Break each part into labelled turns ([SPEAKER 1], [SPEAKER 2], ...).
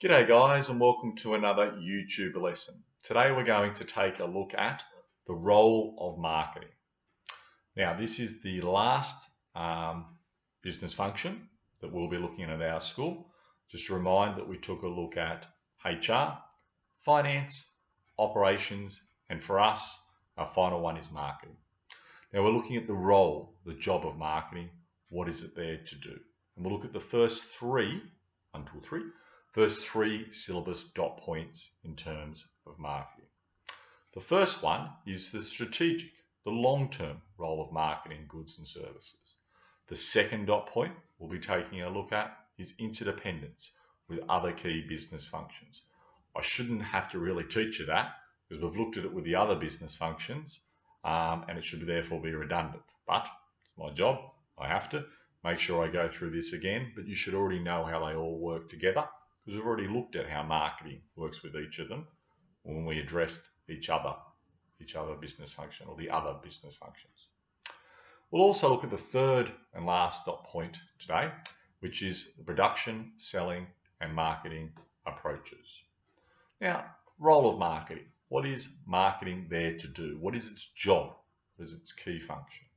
[SPEAKER 1] G'day guys and welcome to another YouTube lesson. Today we're going to take a look at the role of marketing. Now this is the last business function that we'll be looking at our school. Just a reminder that we took a look at HR, finance, operations, and for us our final one is marketing. Now we're looking at the role, the job of marketing. What is it there to do? And we'll look at the first three syllabus dot points in terms of marketing. The first one is the strategic, the long-term role of marketing goods and services. The second dot point we'll be taking a look at is interdependence with other key business functions. I shouldn't have to really teach you that because we've looked at it with the other business functions and it should therefore be redundant. But it's my job, I have to make sure I go through this again, but you should already know how they all work together, because we've already looked at how marketing works with each of them when we addressed each other business function or the other business functions. We'll also look at the third and last dot point today, which is the production, selling, and marketing approaches. Now, role of marketing. What is marketing there to do? What is its job? What is its key function?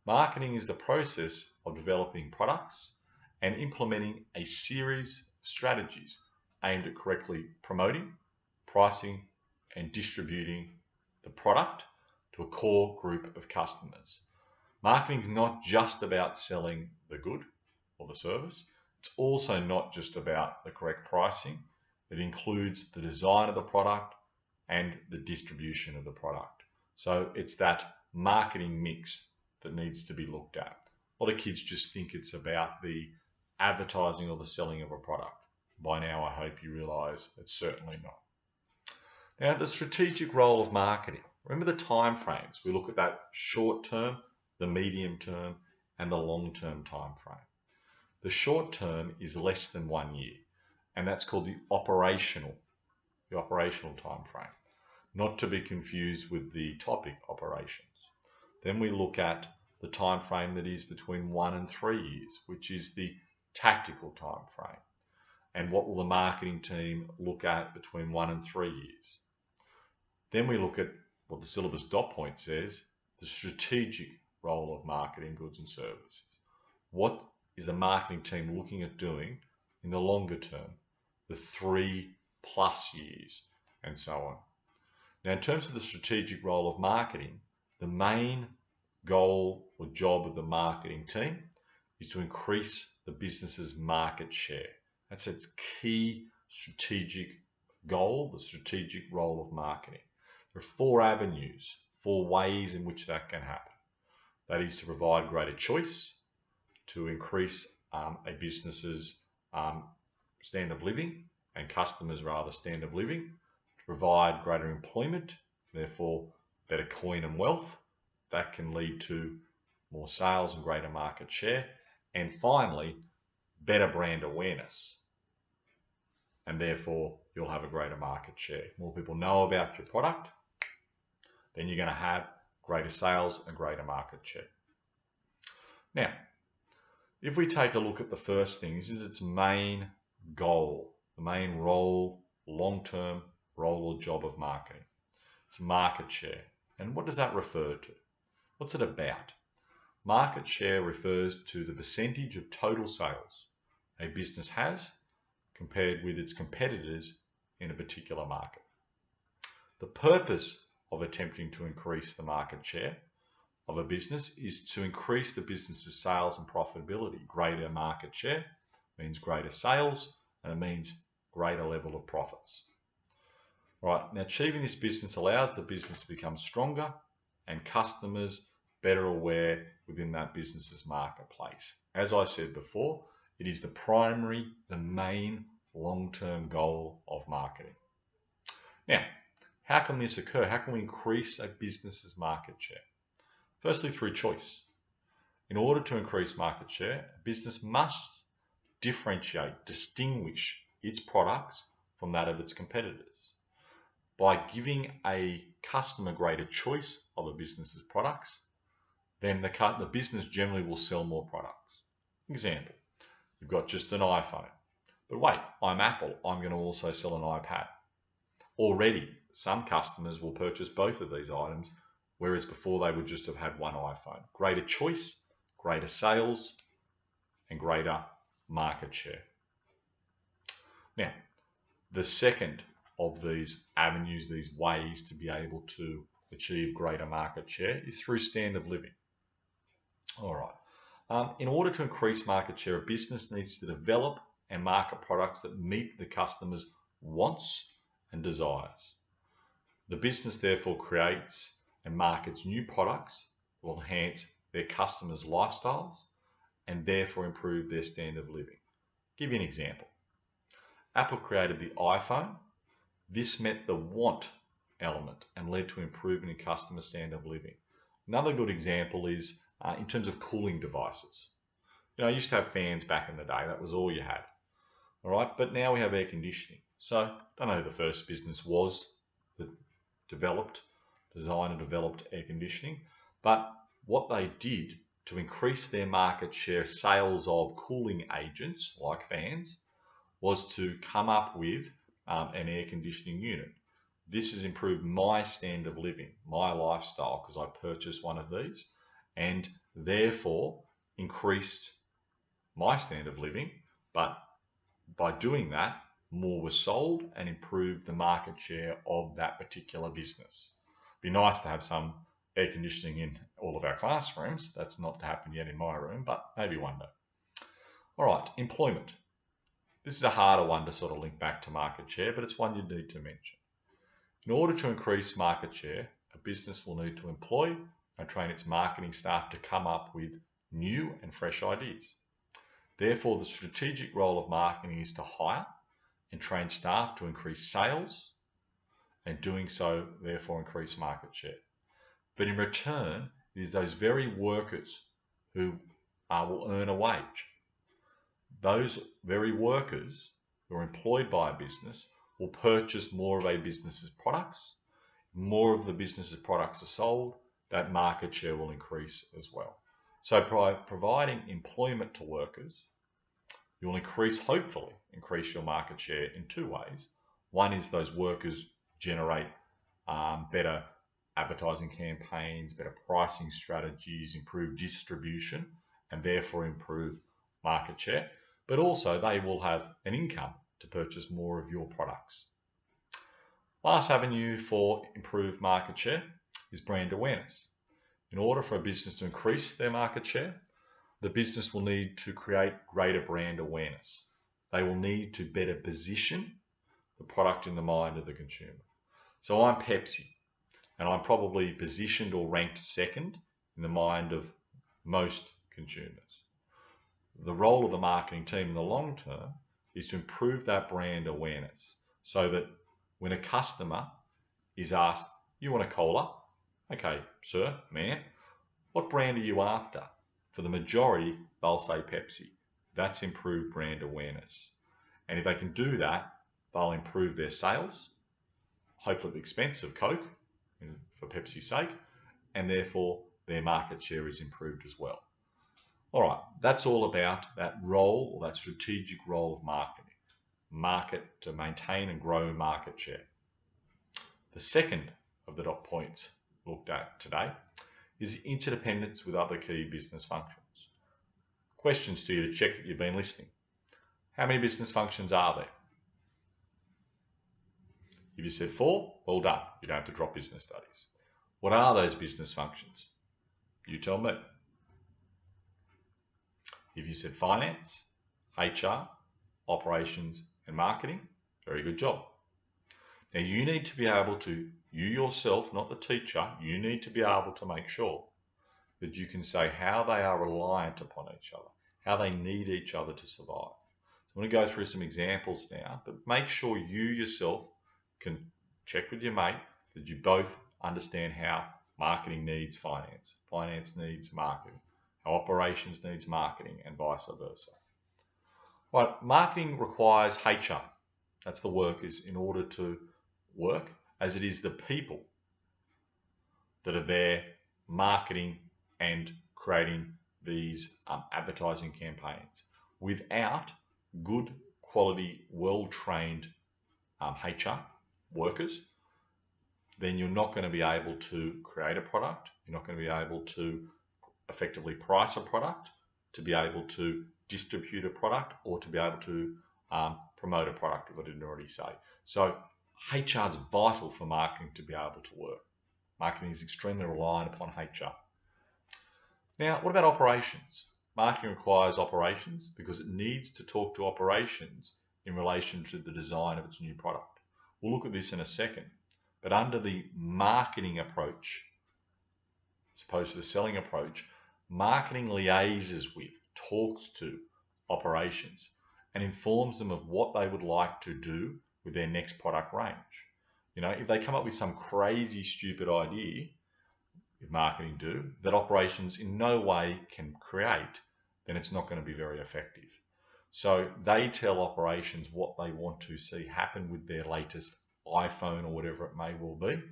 [SPEAKER 1] Marketing is the process of developing products and implementing a series of strategies aimed at correctly promoting, pricing, and distributing the product to a core group of customers. Marketing is not just about selling the good or the service. It's also not just about the correct pricing. It includes the design of the product and the distribution of the product. So it's that marketing mix that needs to be looked at. A lot of kids just think it's about the advertising or the selling of a product. By now, I hope you realize it's certainly not. Now, the strategic role of marketing. Remember the time frames. We look at that short term, the medium term, and the long term time frame. The short term is less than 1 year, and that's called the operational time frame, not to be confused with the topic operations. Then we look at the time frame that is between 1 and 3 years, which is the tactical time frame. And what will the marketing team look at between 1 and 3 years? Then we look at what the syllabus dot point says, the strategic role of marketing goods and services. What is the marketing team looking at doing in the longer term, the 3+ years, and so on? Now, in terms of the strategic role of marketing, the main goal or job of the marketing team is to increase the business's market share. That's its key strategic goal, the strategic role of marketing. There are 4 avenues, 4 ways in which that can happen. That is to provide greater choice, to increase a business's standard of living and customers' standard of living, to provide greater employment, therefore better coin and wealth. That can lead to more sales and greater market share. And finally, better brand awareness. And therefore, you'll have a greater market share. More people know about your product, then you're going to have greater sales and greater market share. Now, if we take a look at the first thing, this is its main goal, the main role, long-term role or job of marketing. It's market share. And what does that refer to? What's it about? Market share refers to the percentage of total sales a business has compared with its competitors in a particular market. The purpose of attempting to increase the market share of a business is to increase the business's sales and profitability. Greater market share means greater sales, and it means greater level of profits. Right, now achieving this business allows the business to become stronger and customers better aware within that business's marketplace. As I said before, it is the main long-term goal of marketing. Now, how can this occur? How can we increase a business's market share? Firstly, through choice. In order to increase market share, a business must distinguish its products from that of its competitors. By giving a customer greater choice of a business's products, then the business generally will sell more products. Example, you've got just an iPhone, But wait, I'm Apple, I'm going to also sell an iPad. Already, some customers will purchase both of these items, whereas before they would just have had one iPhone. Greater choice, greater sales, and greater market share. Now, the second of these avenues, these ways to be able to achieve greater market share is through standard of living. All right. In order to increase market share, a business needs to develop and market products that meet the customer's wants and desires. The business therefore creates and markets new products that will enhance their customers' lifestyles and therefore improve their standard of living. I'll give you an example. Apple created the iPhone. This met the want element and led to improvement in customer standard of living. Another good example is in terms of cooling devices. I used to have fans back in the day. That was all you had. All right, but now we have air conditioning. So I don't know who the first business was that designed and developed air conditioning, but what they did to increase their market share sales of cooling agents like fans was to come up with an air conditioning unit. This has improved my standard of living, my lifestyle, because I purchased one of these and therefore increased my standard of living, but by doing that, more was sold and improved the market share of that particular business. It'd be nice to have some air conditioning in all of our classrooms. That's not to happen yet in my room, but maybe one day. All right, employment. This is a harder one to sort of link back to market share, but it's one you need to mention. In order to increase market share, a business will need to employ and train its marketing staff to come up with new and fresh ideas. Therefore, the strategic role of marketing is to hire and train staff to increase sales, and doing so, therefore, increase market share. But in return, it is those very workers who will earn a wage. Those very workers who are employed by a business will purchase more of a business's products. More of the business's products are sold, that market share will increase as well. So by providing employment to workers, you'll hopefully increase your market share in two ways. One is those workers generate better advertising campaigns, better pricing strategies, improve distribution, and therefore improve market share. But also they will have an income to purchase more of your products. Last avenue for improved market share is brand awareness. In order for a business to increase their market share, the business will need to create greater brand awareness. They will need to better position the product in the mind of the consumer. So I'm Pepsi, and I'm probably positioned or ranked second in the mind of most consumers. The role of the marketing team in the long term is to improve that brand awareness so that when a customer is asked, you want a cola? Okay, sir, ma'am, what brand are you after? For the majority, they'll say Pepsi. That's improved brand awareness. And if they can do that, they'll improve their sales, hopefully at the expense of Coke, for Pepsi's sake, and therefore their market share is improved as well. All right, that's all about that role or that strategic role of marketing. Market to maintain and grow market share. The second of the dot points looked at today is interdependence with other key business functions. Questions to you to check that you've been listening. How many business functions are there? If you said 4, well done. You don't have to drop business studies. What are those business functions? You tell me. If you said finance, HR, operations, and marketing, very good job. Now you need to be able to, you yourself, not the teacher, you need to be able to make sure that you can say how they are reliant upon each other, how they need each other to survive. So I'm going to go through some examples now, but make sure you yourself can check with your mate that you both understand how marketing needs finance, finance needs marketing, how operations needs marketing, and vice versa. Right, marketing requires HR. That's the workers in order to work, as it is the people that are there marketing and creating these advertising campaigns. Without good quality, well-trained HR workers, then you're not going to be able to create a product. You're not going to be able to effectively price a product, to be able to distribute a product, or to be able to promote a product, if I didn't already say. So HR is vital for marketing to be able to work. Marketing is extremely reliant upon HR. Now, what about operations? Marketing requires operations because it needs to talk to operations in relation to the design of its new product. We'll look at this in a second, but under the marketing approach, as opposed to the selling approach, marketing liaises with, talks to operations and informs them of what they would like to do with their next product range. You know, if they come up with some crazy, stupid idea, if marketing do, that operations in no way can create, then it's not going to be very effective. So they tell operations what they want to see happen with their latest iPhone or whatever it may well be,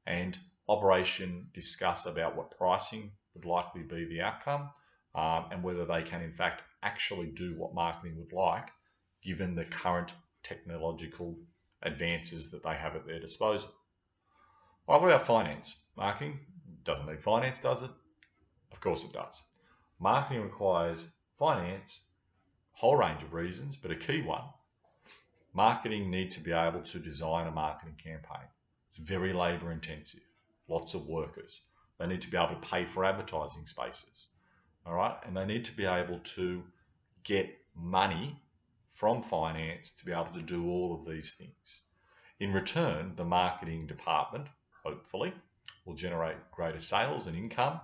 [SPEAKER 1] and operation discuss about what pricing would likely be the outcome, and whether they can in fact actually do what marketing would like given the current technological advances that they have at their disposal. All right, what about finance? Marketing doesn't need finance, does it? Of course it does. Marketing requires finance, a whole range of reasons, but a key one. Marketing need to be able to design a marketing campaign. It's very labor intensive, lots of workers. They need to be able to pay for advertising spaces, all right? And they need to be able to get money from finance to be able to do all of these things. In return, the marketing department, hopefully, will generate greater sales and income,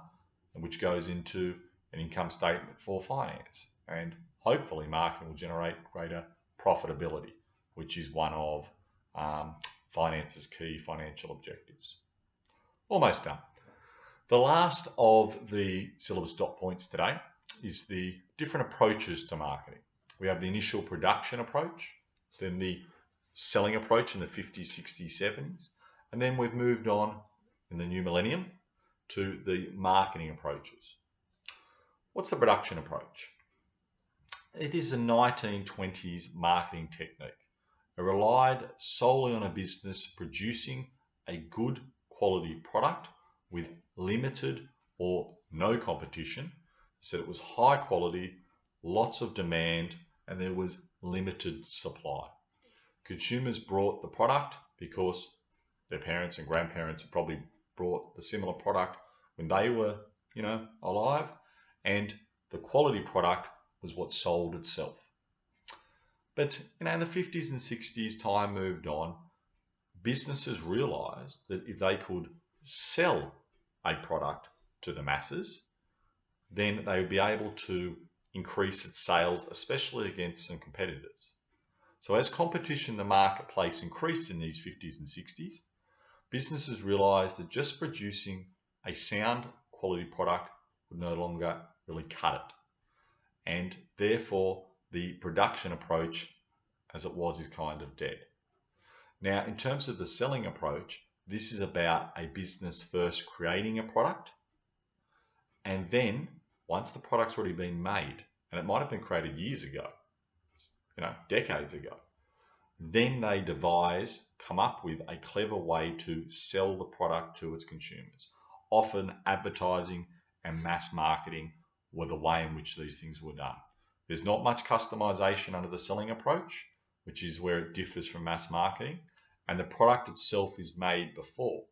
[SPEAKER 1] which goes into an income statement for finance. And hopefully marketing will generate greater profitability, which is one of finance's key financial objectives. Almost done. The last of the syllabus dot points today is the different approaches to marketing. We have the initial production approach, then the selling approach in the 50s, 60s, 70s, and then we've moved on in the new millennium to the marketing approaches. What's the production approach? It is a 1920s marketing technique. It relied solely on a business producing a good quality product with limited or no competition. So it was high quality, lots of demand, and there was limited supply. Consumers brought the product because their parents and grandparents had probably brought the similar product when they were, alive, and the quality product was what sold itself. But in the 50s and 60s, time moved on. Businesses realized that if they could sell a product to the masses, then they would be able to increase its sales, especially against some competitors. So as competition in the marketplace increased in these 50s and 60s, businesses realized that just producing a sound quality product would no longer really cut it. And therefore, the production approach, as it was, is kind of dead. Now, in terms of the selling approach, this is about a business first creating a product, and then once the product's already been made, and it might have been created years ago, decades ago, then they come up with a clever way to sell the product to its consumers. Often advertising and mass marketing were the way in which these things were done. There's not much customization under the selling approach, which is where it differs from mass marketing, and the product itself is made before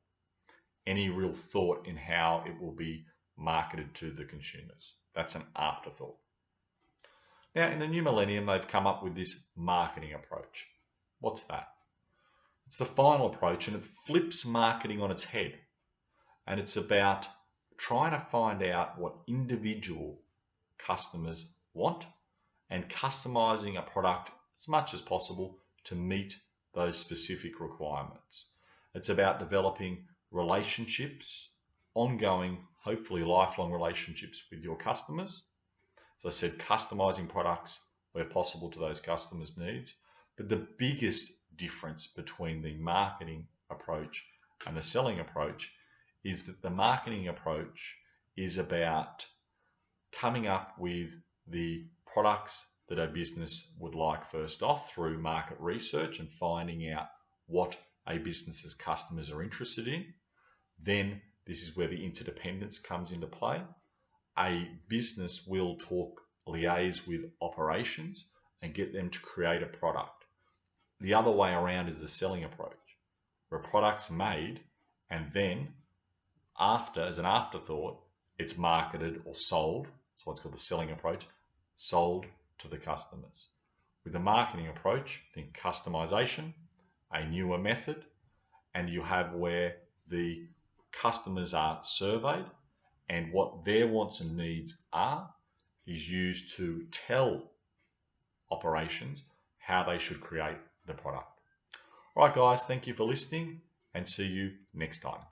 [SPEAKER 1] any real thought in how it will be marketed to the consumers. That's an afterthought. Now, in the new millennium, they've come up with this marketing approach. What's that? It's the final approach, and it flips marketing on its head. And it's about trying to find out what individual customers want and customizing a product as much as possible to meet those specific requirements. It's about developing relationships, ongoing, hopefully lifelong relationships with your customers. As I said, customizing products where possible to those customers' needs. But the biggest difference between the marketing approach and the selling approach is that the marketing approach is about coming up with the products that a business would like first off through market research and finding out what a business's customers are interested in. Then this is where the interdependence comes into play. A business will liaise with operations and get them to create a product. The other way around is the selling approach, where a product's made and then as an afterthought, it's marketed or sold. So what's called the selling approach, sold to the customers. With the marketing approach, think customization, a newer method, and you have where the customers are surveyed and what their wants and needs are is used to tell operations how they should create the product. All right, guys, thank you for listening and see you next time.